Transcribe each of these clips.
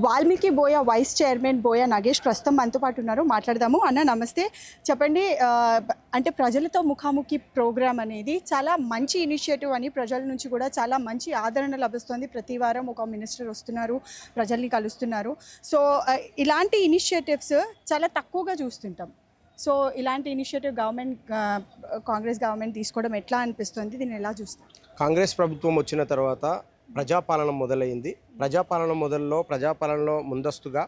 వాల్మీకి బోయ vice chairman బోయ నాగేష్ ప్రస్తుతం మనతో పాటు ఉన్నారు. మాట్లాడదాము. అన్న నమస్తే. చెప్పండి, అంటే ప్రజలతో ముఖాముఖి ప్రోగ్రామ్ అనేది చాలా మంచి ఇనిషియేటివ్ అని ప్రజల నుంచి కూడా చాలా మంచి ఆదరణ లభిస్తుంది. ప్రతి వారం ఒక మినిస్టర్ వస్తున్నారు, ప్రజల్ని కలుస్తున్నారు. సో ఇలాంటి ఇనిషియేటివ్స్ చాలా తక్కువగా చూస్తుంటాం. సో ఇలాంటి ఇనిషియేటివ్ కాంగ్రెస్ గవర్నమెంట్ తీసుకోవడం ఎట్లా అనిపిస్తుంది? దీన్ని ఎలా చూస్తారు? కాంగ్రెస్ ప్రభుత్వం వచ్చిన తర్వాత ప్రజాపాలన మొదలైంది. ప్రజాపాలనలో ముందస్తుగా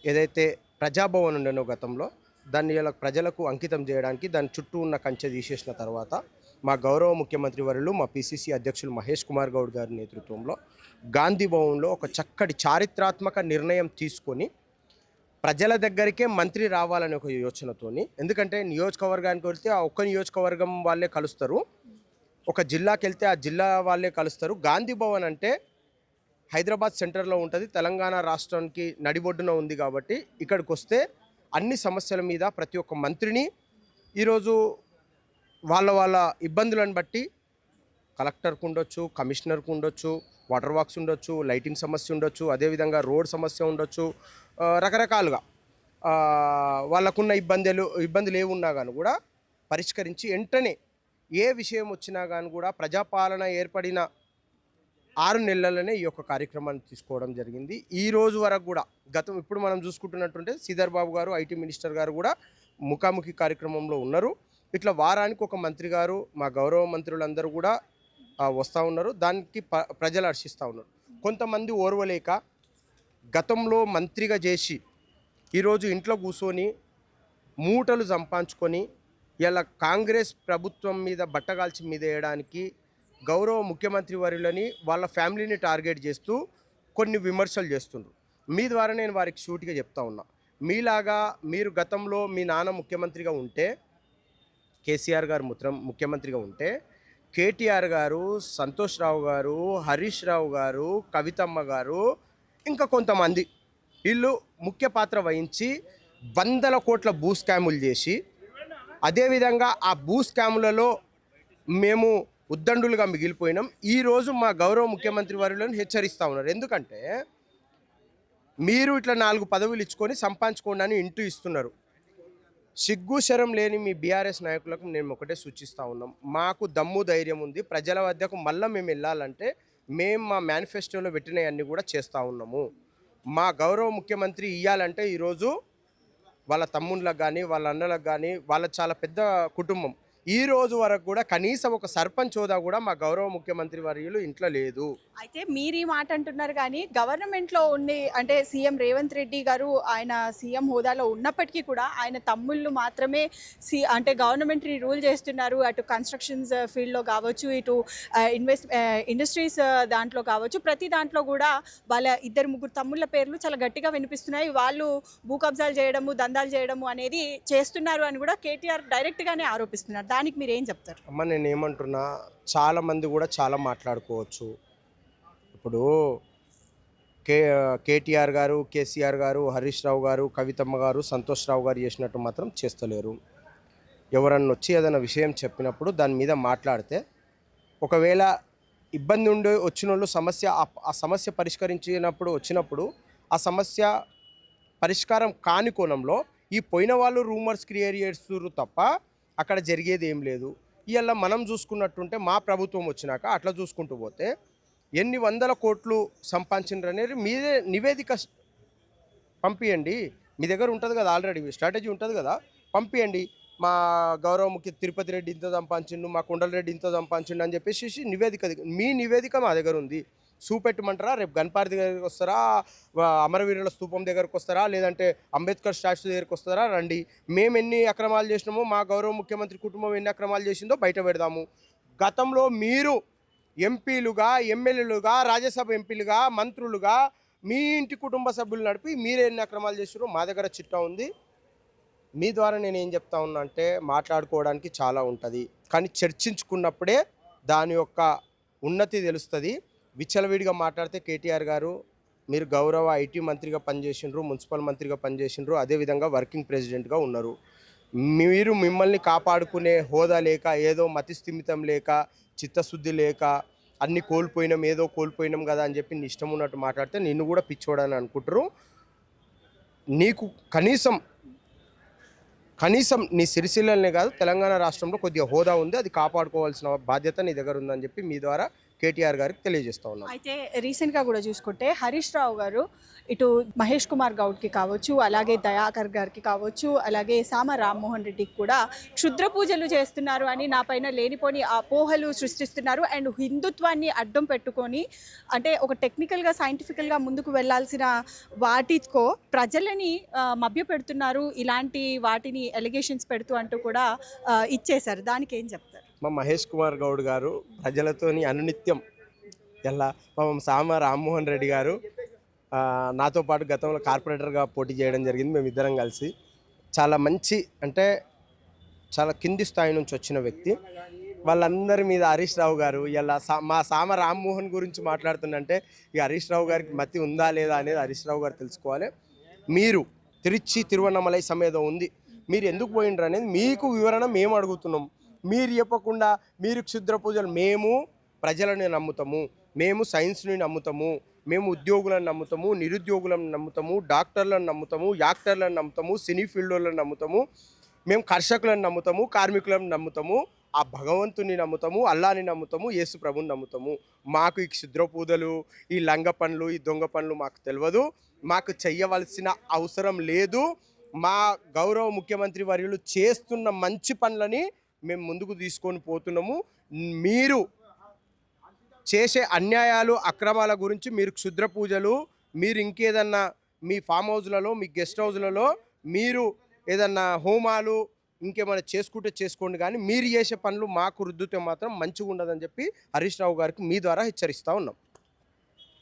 ఏదైతే ప్రజాభవన్ ఉండేనో గతంలో దాన్ని ఇలా ప్రజలకు అంకితం చేయడానికి దాని చుట్టూ ఉన్న కంచె తీసేసిన తర్వాత మా గౌరవ ముఖ్యమంత్రి వర్యులు మా పిసిసి అధ్యక్షులు మహేష్ కుమార్ గౌడ్ గారి నేతృత్వంలో గాంధీ భవన్లో ఒక చక్కటి చారిత్రాత్మక నిర్ణయం తీసుకొని ప్రజల దగ్గరికే మంత్రి రావాలనే ఒక యోచనతోని, ఎందుకంటే నియోజకవర్గానికి వెళ్తే ఆ ఒక్క నియోజకవర్గం వాళ్ళే కలుస్తారు, ఒక జిల్లాకి వెళ్తే ఆ జిల్లా వాళ్ళే కలుస్తారు. గాంధీ భవన్ అంటే హైదరాబాద్ సెంటర్లో ఉంటుంది, తెలంగాణ రాష్ట్రానికి నడిబొడ్డున ఉంది. కాబట్టి ఇక్కడికి వస్తే అన్ని సమస్యల మీద ప్రతి ఒక్క మంత్రిని ఈరోజు వాళ్ళ ఇబ్బందులను బట్టి కలెక్టర్కు ఉండొచ్చు, కమిషనర్కు ఉండొచ్చు, వాటర్ వర్క్స్ ఉండొచ్చు, లైటింగ్ సమస్య ఉండొచ్చు, అదేవిధంగా రోడ్ సమస్య ఉండొచ్చు, రకరకాలుగా వాళ్ళకున్న ఇబ్బందులు ఏమున్నా కానీ కూడా పరిష్కరించి వెంటనే ఏ విషయం వచ్చినా కానీ కూడా ప్రజాపాలన ఏర్పడిన 6 నెలలనే ఈ యొక్క కార్యక్రమాన్ని తీసుకోవడం జరిగింది. ఈ రోజు వరకు కూడా ఇప్పుడు మనం చూసుకుంటున్నట్టుంటే శ్రీధర్ బాబు గారు ఐటీ మినిస్టర్ గారు కూడా ముఖాముఖి కార్యక్రమంలో ఉన్నారు. ఇట్లా వారానికి ఒక మంత్రి గారు, మా గౌరవ మంత్రులందరూ కూడా వస్తూ ఉన్నారు. దానికి ప్రజలు హర్షిస్తూ ఉన్నారు. కొంతమంది ఓర్వలేక గతంలో మంత్రిగా చేసి ఈరోజు ఇంట్లో కూర్చొని మూటలు సంపాదించుకొని ఇలా కాంగ్రెస్ ప్రభుత్వం మీద బట్టగాల్చి మీద వేయడానికి గౌరవ ముఖ్యమంత్రి వర్యులని వాళ్ళ ఫ్యామిలీని టార్గెట్ చేస్తూ కొన్ని విమర్శలు చేస్తుండ్రు. మీ ద్వారా నేను వారికి షూట్గా చెప్తా ఉన్నా, మీలాగా మీరు గతంలో మీ నాన్న ముఖ్యమంత్రిగా ఉంటే, కేసీఆర్ గారు ముఖ్యమంత్రిగా ఉంటే, కేటీఆర్ గారు, సంతోష్ రావు గారు, హరీష్ రావు గారు, కవితమ్మ గారు, ఇంకా కొంతమంది వీళ్ళు ముఖ్య పాత్ర వహించి 100 కోట్ల భూ స్కాములు చేసి, అదేవిధంగా ఆ భూ స్కాములలో మేము ఉద్దండులుగా మిగిలిపోయినాం. ఈరోజు మా గౌరవ ముఖ్యమంత్రి వర్యులను హెచ్చరిస్తూ ఉన్నారు. ఎందుకంటే మీరు ఇట్లా 4 పదవులు ఇచ్చుకొని సంపాదించుకోండి అని ఇస్తున్నారు. సిగ్గు శరం లేని మీ బీఆర్ఎస్ నాయకులకు నేను ఒకటే సూచిస్తూ ఉన్నాం, మాకు దమ్ము ధైర్యం ఉంది. ప్రజల వద్దకు మళ్ళీ మేము వెళ్ళాలంటే మేము మా మేనిఫెస్టోలో పెట్టినవన్నీ కూడా చేస్తూ ఉన్నాము. మా గౌరవ ముఖ్యమంత్రి ఇవ్వాలంటే ఈరోజు వాళ్ళ తమ్ముళ్ళకు కానీ వాళ్ళ అన్నలకు కానీ వాళ్ళ చాలా పెద్ద కుటుంబం, ఈ రోజు వరకు కూడా కనీసం ఒక సర్పంచ్ హోదా కూడా మా గౌరవ ముఖ్యమంత్రి వర్యులు ఇంట్లో లేదు. అయితే మీరు ఈ మాట అంటున్నారు, కానీ గవర్నమెంట్లో ఉండి అంటే సీఎం రేవంత్ రెడ్డి గారు ఆయన సీఎం హోదాలో ఉన్నప్పటికీ కూడా ఆయన తమ్ముళ్ళు మాత్రమే అంటే గవర్నమెంట్ని రూల్ చేస్తున్నారు. అటు కన్స్ట్రక్షన్స్ ఫీల్డ్లో కావచ్చు, ఇటు ఇండస్ట్రీస్ దాంట్లో కావచ్చు, ప్రతి దాంట్లో కూడా వాళ్ళ 2-3 తమ్ముళ్ళ పేర్లు చాలా గట్టిగా వినిపిస్తున్నాయి. వాళ్ళు భూ కబ్జాలు చేయడము, దందాలు చేయడము అనేది చేస్తున్నారు అని కూడా కేటీఆర్ డైరెక్ట్గానే ఆరోపిస్తున్నారు. దానికి మీరు ఏం చెప్తారు? అమ్మ, నేను ఏమంటున్నా, చాలామంది కూడా చాలా మాట్లాడుకోవచ్చు. ఇప్పుడు కేటీఆర్ గారు, కేసీఆర్ గారు, హరీష్ రావు గారు, కవితమ్మ గారు, సంతోష్ రావు గారు చేసినట్టు మాత్రం చేస్తలేరు. ఎవరన్నా వచ్చి ఏదైనా విషయం చెప్పినప్పుడు దాని మీద మాట్లాడితే, ఒకవేళ ఇబ్బంది ఉండి వచ్చిన వాళ్ళు ఆ సమస్య వచ్చినప్పుడు ఆ సమస్య పరిష్కారం కాని కోణంలో ఈ పోయిన వాళ్ళు రూమర్స్ క్రియేట్ చేస్తున్నారు తప్ప అక్కడ జరిగేది ఏం లేదు. ఇవాళ మనం చూసుకున్నట్టుంటే మా ప్రభుత్వం వచ్చినాక అట్లా చూసుకుంటూ పోతే ఎన్ని 100 కోట్లు సంపాదించారు అనేది మీదే నివేదిక పంపించండి. మీ దగ్గర ఉంటుంది కదా, ఆల్రెడీ స్ట్రాటజీ ఉంటుంది కదా, పంపించండి. మా గౌరవ ముఖ్య తిరుపతి రెడ్డి ఇంత సంపాదించిండు, మా కొండలరెడ్డి ఇంత సంపాదించిండు అని చెప్పేసి మీ నివేదిక మా దగ్గర ఉంది. చూపెట్టమంటారా? రేపు గణపారి దగ్గరికి వస్తారా, అమరవీరుల స్తూపం దగ్గరకు వస్తారా, లేదంటే అంబేద్కర్ స్టాచ్యూ దగ్గరికి వస్తారా? రండి. మేము ఎన్ని అక్రమాలు చేసినామో, మా గౌరవ ముఖ్యమంత్రి కుటుంబం ఎన్ని అక్రమాలు చేసిందో బయట పెడదాము. గతంలో మీరు ఎంపీలుగా, ఎమ్మెల్యేలుగా, రాజ్యసభ ఎంపీలుగా, మంత్రులుగా మీ ఇంటి కుటుంబ సభ్యులు నడిపి మీరే ఎన్ని అక్రమాలు చేసారో మా దగ్గర చిట్టా ఉంది. మీ ద్వారా నేను ఏం చెప్తా ఉన్నా అంటే, మాట్లాడుకోవడానికి చాలా ఉంటుంది, కానీ చర్చించుకున్నప్పుడే దాని యొక్క ఉన్నతి తెలుస్తుంది. విచ్చలవిడిగా మాట్లాడితే కేటీఆర్ గారు మీరు గౌరవ ఐటీ మంత్రిగా పనిచేసిండ్రు, మున్సిపల్ మంత్రిగా పనిచేసిండ్రు, అదేవిధంగా వర్కింగ్ ప్రెసిడెంట్గా ఉన్నారు. మిమ్మల్ని కాపాడుకునే హోదా లేక, ఏదో మతిస్థిమితం లేక, చిత్తశుద్ధి లేక అన్ని కోల్పోయినాం, ఏదో కోల్పోయినాం కదా అని చెప్పి నీ ఇష్టం ఉన్నట్టు మాట్లాడితే నిన్ను కూడా పిచ్చోడని అనుకుంటారు. నీకు కనీసం నీ సిరిసిల్లనే కాదు తెలంగాణ రాష్ట్రంలో కొద్దిగా హోదా ఉంది, అది కాపాడుకోవాల్సిన బాధ్యత నీ దగ్గర ఉందని చెప్పి మీ ద్వారా కేటీఆర్ గారికి తెలియజేస్తా ఉన్నాను. అయితే రీసెంట్గా కూడా చూసుకుంటే హరీష్ రావు గారు ఇటు మహేష్ కుమార్ గౌడ్కి కావచ్చు, అలాగే దయాకర్ గారికి కావచ్చు, అలాగే సామ రామ్మోహన్ రెడ్డికి కూడా క్షుద్ర పూజలు చేస్తున్నారు అని నా పైన లేనిపోని అపోహలు సృష్టిస్తున్నారు. అండ్ హిందుత్వాన్ని అడ్డం పెట్టుకొని అంటే ఒక టెక్నికల్గా సైంటిఫికల్గా ముందుకు వెళ్ళాల్సిన వాటికో ప్రజలని మభ్యపెడుతున్నారు, ఇలాంటి వాటిని ఎలిగేషన్స్ పెడుతూ అంటూ కూడా ఇచ్చేశారు. దానికి ఏం చెప్తారు? మా మహేష్ కుమార్ గౌడ్ గారు ప్రజలతోని అనునిత్యం ఎలా పాపం సామ రామ్మోహన్ రెడ్డి గారు నాతో పాటు గతంలో కార్పొరేటర్గా పోటీ చేయడం జరిగింది. మేమిద్దరం కలిసి చాలా మంచి అంటే చాలా కింది స్థాయి నుంచి వచ్చిన వ్యక్తి. వాళ్ళందరి మీద హరీష్ రావు గారు ఇలా మా సామ రామ్మోహన్ గురించి మాట్లాడుతుందంటే ఇక హరీష్ రావు గారికి మతి ఉందా లేదా అనేది హరీష్ రావు గారు తెలుసుకోవాలి. మీరు తిరువన్నమలై సమేతం ఉంది, మీరు ఎందుకు పోయిండ్రు అనేది మీకు వివరణ మేము అడుగుతున్నాం. మీరు చెప్పకుండా మీరు క్షుద్ర పూజలు, మేము ప్రజలని నమ్ముతాము, మేము సైన్స్ని నమ్ముతాము, మేము ఉద్యోగులను నమ్ముతాము, నిరుద్యోగులను నమ్ముతాము, డాక్టర్లను నమ్ముతాము, యాక్టర్లను నమ్ముతాము, సినీ ఫీల్డ్లను నమ్ముతాము, మేము కర్షకులను నమ్ముతాము, కార్మికులను నమ్ముతాము, ఆ భగవంతుని నమ్ముతాము, అల్లాని నమ్ముతాము, యేసు ప్రభుని నమ్ముతాము. మాకు ఈ క్షుద్ర పూజలు, ఈ లంగ పనులు, ఈ దొంగ పనులు మాకు తెలియదు, మాకు చెయ్యవలసిన అవసరం లేదు. మా గౌరవ ముఖ్యమంత్రి వర్యులు చేస్తున్న మంచి పనులని మేము ముందుకు తీసుకొని పోతున్నాము. మీరు చేసే అన్యాయాలు అక్రమాల గురించి మీరు క్షుద్ర పూజలు, మీరు ఇంకేదన్నా మీ ఫామ్ హౌస్లలో, మీ గెస్ట్ హౌస్లలో మీరు ఏదన్నా హోమాలు ఇంకేమైనా చేసుకుంటే చేసుకోండి, కానీ మీరు చేసే పనులు మాకు రుద్దితే మాత్రం మంచిగా ఉండదని చెప్పి హరీష్ రావు గారికి మీ ద్వారా హెచ్చరిస్తూ ఉన్నాం.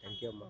థ్యాంక్ యూ అమ్మా.